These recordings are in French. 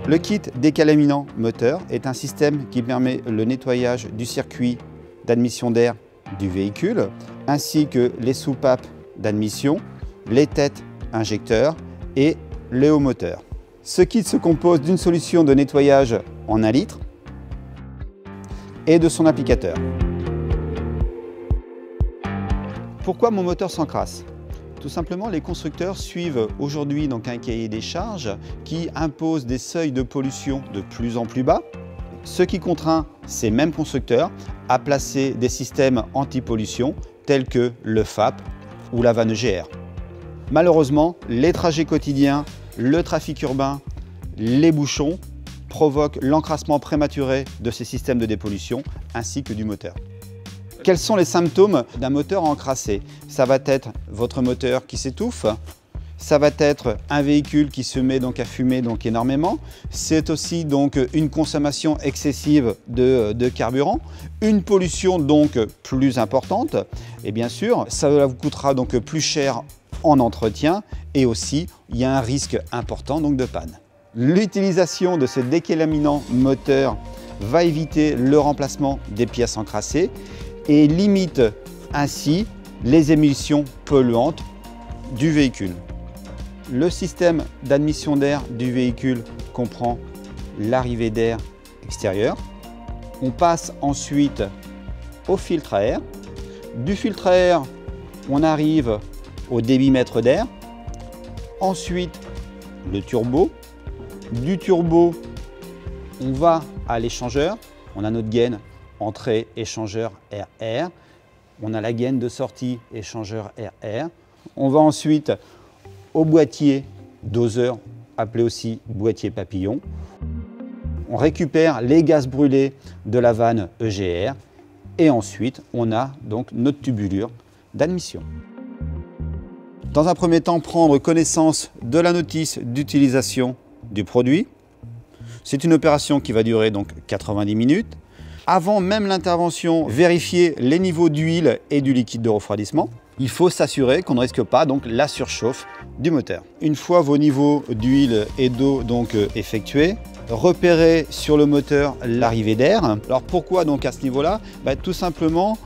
Le kit décalaminant moteur est un système qui permet le nettoyage du circuit d'admission d'air du véhicule, ainsi que les soupapes d'admission, les têtes injecteurs et les hauts moteurs. Ce kit se compose d'une solution de nettoyage en 1 litre et de son applicateur. Pourquoi mon moteur s'encrasse? Tout simplement, les constructeurs suivent aujourd'hui un cahier des charges qui impose des seuils de pollution de plus en plus bas, ce qui contraint ces mêmes constructeurs à placer des systèmes anti-pollution tels que le FAP ou la vanne EGR. Malheureusement, les trajets quotidiens, le trafic urbain, les bouchons provoquent l'encrassement prématuré de ces systèmes de dépollution ainsi que du moteur. Quels sont les symptômes d'un moteur encrassé? Ça va être votre moteur qui s'étouffe, ça va être un véhicule qui se met à fumer énormément, c'est aussi une consommation excessive de carburant, une pollution plus importante et bien sûr ça vous coûtera plus cher en entretien et aussi il y a un risque important de panne. L'utilisation de ce décalaminant moteur va éviter le remplacement des pièces encrassées et limite ainsi les émissions polluantes du véhicule. Le système d'admission d'air du véhicule comprend l'arrivée d'air extérieur. On passe ensuite au filtre à air. Du filtre à air, on arrive au débitmètre d'air. Ensuite, le turbo. Du turbo, on va à l'échangeur. On a notre gaine entrée échangeur air-air. On a la gaine de sortie échangeur air-air. On va ensuite au boîtier doseur, appelé aussi boîtier papillon. On récupère les gaz brûlés de la vanne EGR et ensuite on a notre tubulure d'admission. Dans un premier temps, prendre connaissance de la notice d'utilisation du produit. C'est une opération qui va durer 90 minutes. Avant même l'intervention, vérifier les niveaux d'huile et du liquide de refroidissement. Il faut s'assurer qu'on ne risque pas la surchauffe du moteur. Une fois vos niveaux d'huile et d'eau effectués, repérez sur le moteur l'arrivée d'air. Alors pourquoi à ce niveau-là? Tout simplement,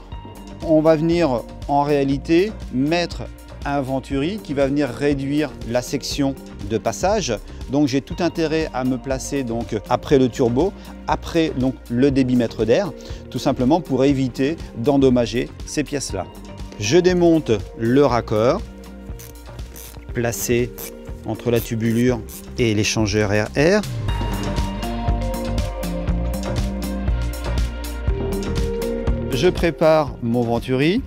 on va venir en réalité mettre un venturi qui va venir réduire la section de passage. Donc j'ai tout intérêt à me placer après le turbo, après le débitmètre d'air, tout simplement pour éviter d'endommager ces pièces-là. Je démonte le raccord, placé entre la tubulure et l'échangeur air-air. Je prépare mon venturi.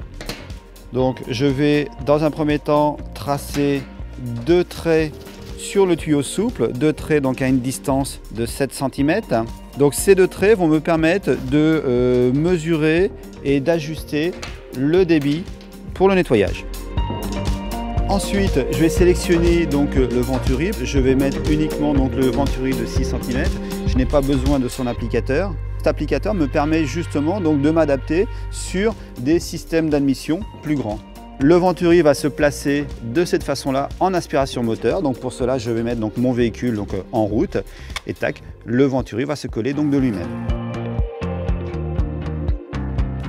Donc je vais dans un premier temps tracer 2 traits sur le tuyau souple, 2 traits à une distance de 7 cm. Donc ces 2 traits vont me permettre de mesurer et d'ajuster le débit pour le nettoyage. Ensuite, je vais sélectionner le venturi. Je vais mettre uniquement le venturi de 6 cm. Je n'ai pas besoin de son applicateur. Cet applicateur me permet justement de m'adapter sur des systèmes d'admission plus grands. Le venturi va se placer de cette façon-là en aspiration moteur. Donc pour cela, je vais mettre mon véhicule en route et tac, le venturi va se coller de lui-même.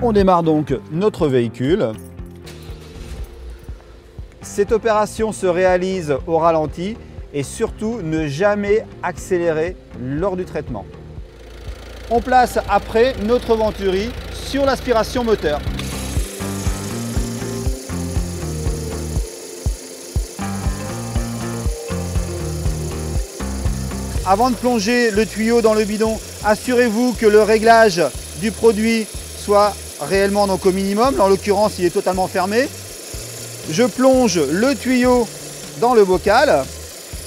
On démarre notre véhicule. Cette opération se réalise au ralenti et surtout ne jamais accélérer lors du traitement. On place après notre venturi sur l'aspiration moteur. Avant de plonger le tuyau dans le bidon, assurez-vous que le réglage du produit soit réellement au minimum. En l'occurrence, il est totalement fermé. Je plonge le tuyau dans le bocal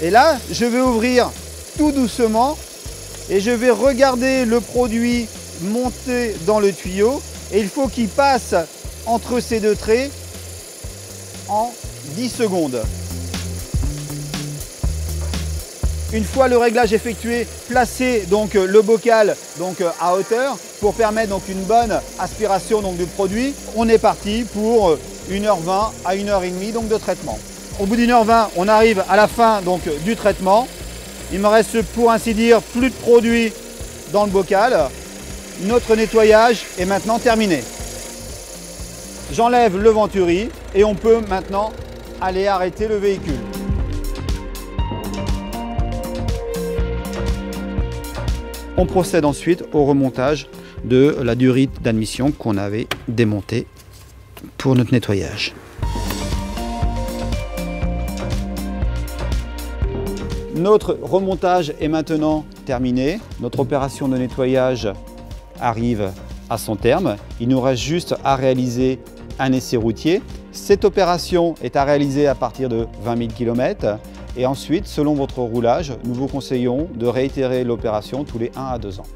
et là, je vais ouvrir tout doucement et je vais regarder le produit monter dans le tuyau et il faut qu'il passe entre ces 2 traits en 10 secondes. Une fois le réglage effectué, placez le bocal à hauteur pour permettre une bonne aspiration du produit. On est parti pour 1h20 à 1h30 de traitement. Au bout d'1h20, on arrive à la fin du traitement. Il me reste pour ainsi dire plus de produit dans le bocal. Notre nettoyage est maintenant terminé. J'enlève le venturi et on peut maintenant aller arrêter le véhicule. On procède ensuite au remontage de la durite d'admission qu'on avait démontée pour notre nettoyage. Notre remontage est maintenant terminé. Notre opération de nettoyage arrive à son terme. Il nous reste juste à réaliser un essai routier. Cette opération est à réaliser à partir de 20 000 km. Et ensuite, selon votre roulage, nous vous conseillons de réitérer l'opération tous les 1 à 2 ans.